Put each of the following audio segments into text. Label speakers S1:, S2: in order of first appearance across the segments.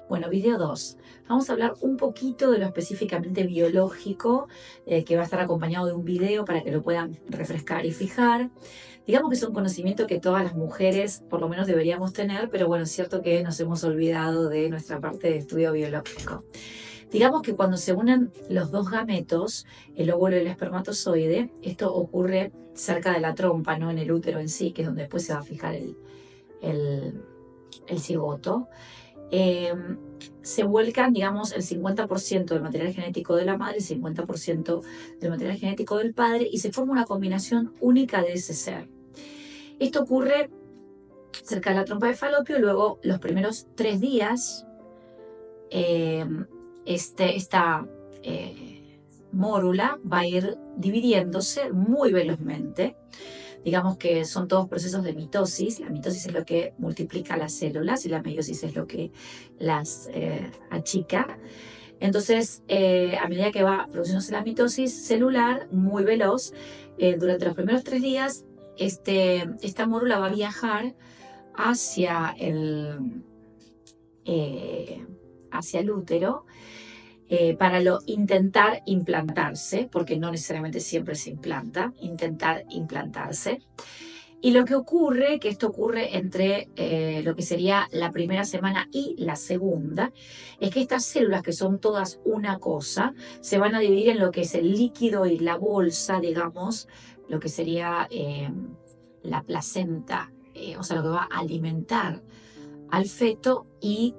S1: Bueno, video 2. Vamos a hablar un poquito de lo específicamente biológico, que va a estar acompañado de un video para que lo puedan refrescar y fijar. Digamos que es un conocimiento que todas las mujeres por lo menos deberíamos tener, pero bueno, es cierto que nos hemos olvidado de nuestra parte de estudio biológico. Digamos que cuando se unen los dos gametos, el óvulo y el espermatozoide, esto ocurre cerca de la trompa, no en el útero en sí, que es donde después se va a fijar el, el cigoto. eh, Se vuelcan, digamos, el 50% del material genético de la madre, el 50% del material genético del padre, y se forma una combinación única de ese ser. Esto ocurre cerca de la trompa de falopio. Luego, los primeros 3 días, eh, esta mórula va a ir dividiéndose muy velozmente. Digamos que son todos procesos de mitosis. La mitosis es lo que multiplica las células y la meiosis es lo que las achica. Entonces, a medida que va produciéndose la mitosis celular muy veloz, durante los primeros 3 días, esta mórula va a viajar hacia eh, hacia el útero, para intentar implantarse, porque no necesariamente siempre se implanta, intentar implantarse. Y lo que ocurre, que esto ocurre entre lo que sería la primera semana y la segunda, es que estas células, que son todas una cosa, se van a dividir en lo que es el líquido y la bolsa, digamos, lo que sería la placenta, o sea, lo que va a alimentar al feto, y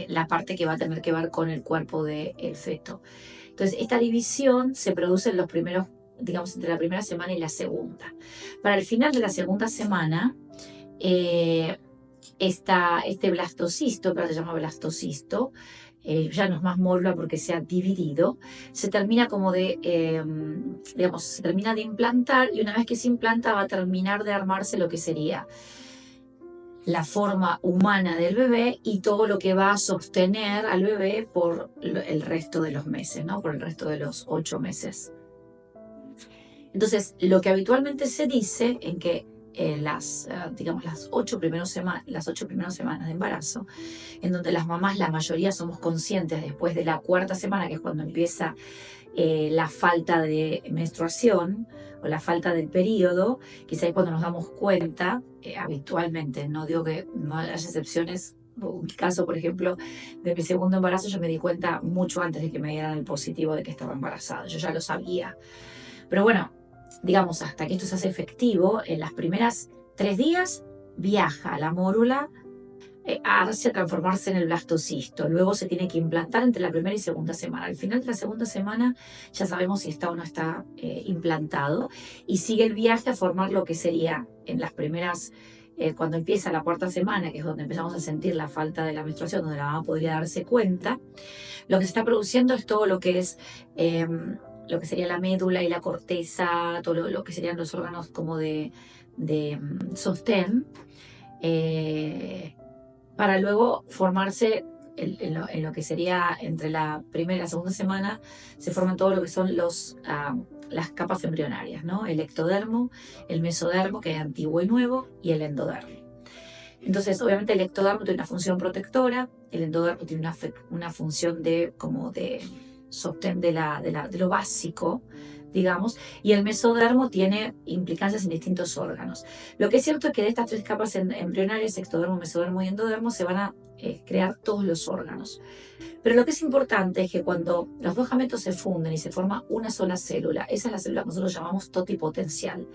S1: la parte que va a tener que ver con el cuerpo del feto. Entonces, esta división se produce en los primeros, digamos, entre la primera semana y la segunda. Para el final de la segunda semana, este blastocisto, que ahora se llama blastocisto, ya no es más mórula porque se ha dividido, se termina digamos, se termina de implantar, y una vez que se implanta va a terminar de armarse lo que sería la forma humana del bebé y todo lo que va a sostener al bebé por el resto de los meses, ¿no? Por el resto de los 8 meses. Entonces, lo que habitualmente se dice en que digamos, las 8 primeras semanas de embarazo, en donde las mamás, la mayoría, somos conscientes después de la 4ª semana, que es cuando empieza la falta de menstruación o la falta del periodo, que es ahí cuando nos damos cuenta, habitualmente, no digo que no haya excepciones. En mi caso, por ejemplo, de mi segundo embarazo, yo me di cuenta mucho antes de que me dieran el positivo de que estaba embarazada. Yo ya lo sabía. Pero bueno, digamos, hasta que esto se hace efectivo, en las primeras 3 días viaja la mórula hacia transformarse en el blastocisto. Luego se tiene que implantar entre la primera y segunda semana. Al final de la segunda semana ya sabemos si está o no está implantado, y sigue el viaje a formar lo que sería en las primeras, cuando empieza la 4ª semana, que es donde empezamos a sentir la falta de la menstruación, donde la mamá podría darse cuenta. Lo que se está produciendo es todo lo que es lo que sería la médula y la corteza, todo lo que serían los órganos como de sostén, para luego formarse en lo que sería entre la primera y la segunda semana. Se forman todo lo que son las capas embrionarias, ¿no? El ectodermo, el mesodermo, que es antiguo y nuevo, y el endodermo. Entonces, obviamente, el ectodermo tiene una función protectora, el endodermo tiene una función de sostén de lo básico, digamos, y el mesodermo tiene implicancias en distintos órganos. Lo que es cierto es que de estas 3 capas embrionarias, ectodermo, mesodermo y endodermo, se van a crear todos los órganos. Pero lo que es importante es que cuando los dos gametos se funden y se forma una sola célula, esa es la célula que nosotros llamamos totipotencial,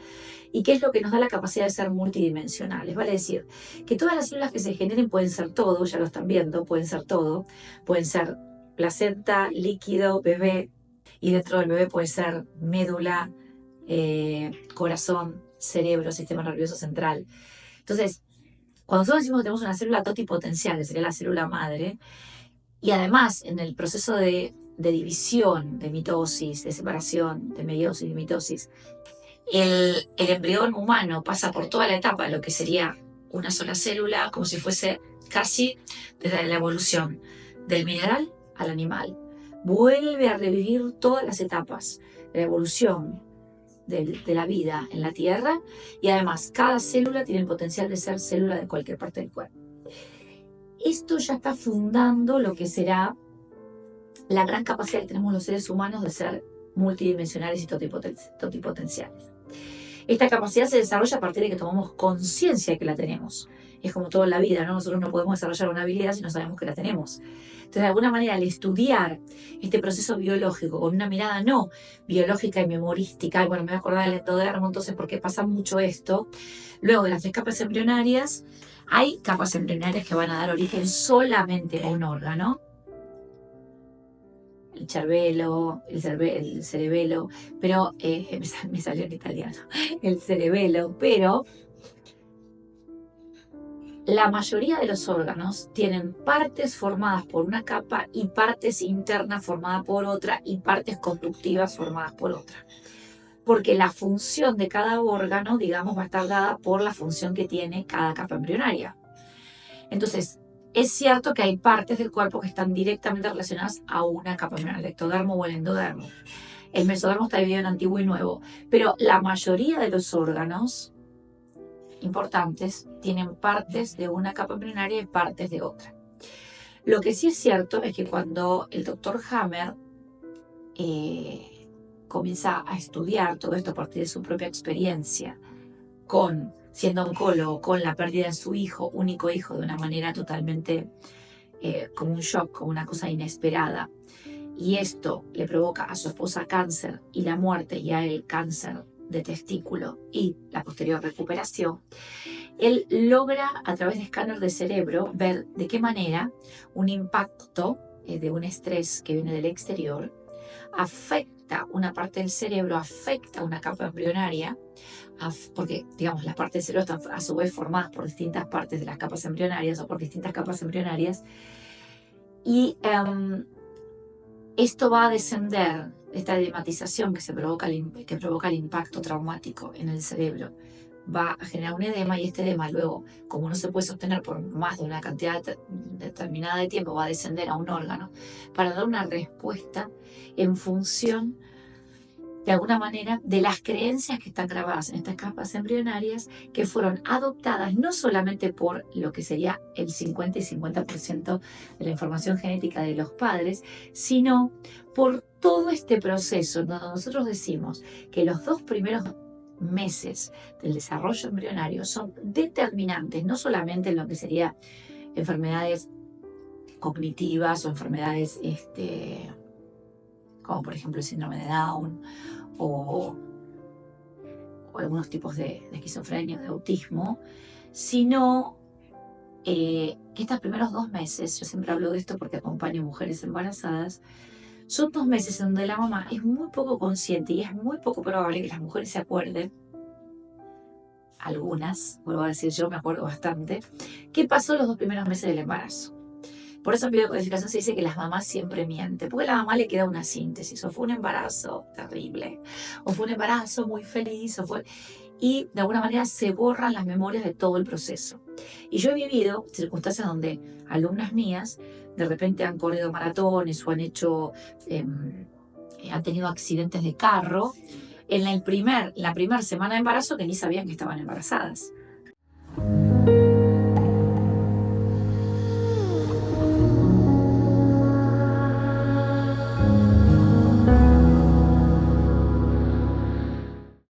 S1: y que es lo que nos da la capacidad de ser multidimensionales. Vale decir, que todas las células que se generen pueden ser todo, ya lo están viendo, pueden ser todo, pueden ser placenta, líquido, bebé, y dentro del bebé puede ser médula, corazón, cerebro, sistema nervioso central. Entonces, cuando nosotros decimos que tenemos una célula totipotencial, que sería la célula madre, y además en el proceso de división, de mitosis, de separación, de meiosis, de mitosis, el embrión humano pasa por toda la etapa de lo que sería una sola célula, como si fuese casi desde la evolución del mineral al animal. Vuelve a revivir todas las etapas de la evolución de la vida en la Tierra, y además cada célula tiene el potencial de ser célula de cualquier parte del cuerpo. esto ya está fundando lo que será la gran capacidad que tenemos los seres humanos de ser multidimensionales y totipotenciales. Esta capacidad se desarrolla a partir de que tomamos conciencia de que la tenemos. Es como todo en la vida, ¿no? Nosotros no podemos desarrollar una habilidad si no sabemos que la tenemos. Entonces, de alguna manera, al estudiar este proceso biológico con una mirada no biológica y memorística, y bueno, me voy a acordar del endodermo, entonces, ¿por qué pasa mucho esto? Luego de las 3 capas embrionarias, hay capas embrionarias que van a dar origen solamente a un órgano. El cervelo, el cerebelo, pero me salió en italiano, el cerebelo, pero la mayoría de los órganos tienen partes formadas por una capa y partes internas formadas por otra y partes conductivas formadas por otra. Porque la función de cada órgano, digamos, va a estar dada por la función que tiene cada capa embrionaria. Entonces, es cierto que hay partes del cuerpo que están directamente relacionadas a una capa embrionaria, el ectodermo o el endodermo. El mesodermo está dividido en antiguo y nuevo, pero la mayoría de los órganos importantes tienen partes de una capa embrionaria y partes de otra. Lo que sí es cierto es que cuando el doctor Hammer comienza a estudiar todo esto a partir de su propia experiencia, siendo oncólogo, con la pérdida de su hijo, único hijo, de una manera totalmente como un shock, como una cosa inesperada, y esto le provoca a su esposa cáncer y la muerte, y a él cáncer de testículo y la posterior recuperación, él logra a través de escáner de cerebro ver de qué manera un impacto de un estrés que viene del exterior afecta una parte del cerebro, afecta una capa embrionaria, porque digamos las partes del cerebro están a su vez formadas por distintas partes de las capas embrionarias o por distintas capas embrionarias, y esto va a descender, esta edematización que provoca el impacto traumático en el cerebro, va a generar un edema, y este edema luego, como no se puede sostener por más de una cantidad determinada de tiempo, va a descender a un órgano para dar una respuesta en función, de alguna manera, de las creencias que están grabadas en estas capas embrionarias, que fueron adoptadas no solamente por lo que sería el 50 y 50% de la información genética de los padres, sino por todo este proceso donde nosotros decimos que los 2 primeros meses del desarrollo embrionario son determinantes, no solamente en lo que sería enfermedades cognitivas o enfermedades como por ejemplo el síndrome de Down o algunos tipos de esquizofrenia, de autismo, sino que estos primeros 2 meses, yo siempre hablo de esto porque acompaño mujeres embarazadas, son 2 meses en donde la mamá es muy poco consciente y es muy poco probable que las mujeres se acuerden, algunas, vuelvo a decir yo, me acuerdo bastante, qué pasó los 2 primeros meses del embarazo. Por eso en biodecodificación se dice que las mamás siempre mienten, porque a la mamá le queda una síntesis, o fue un embarazo terrible, o fue un embarazo muy feliz, y de alguna manera se borran las memorias de todo el proceso. Y yo he vivido circunstancias donde alumnas mías de repente han corrido maratones o han hecho, han tenido accidentes de carro en la primera semana de embarazo, que ni sabían que estaban embarazadas.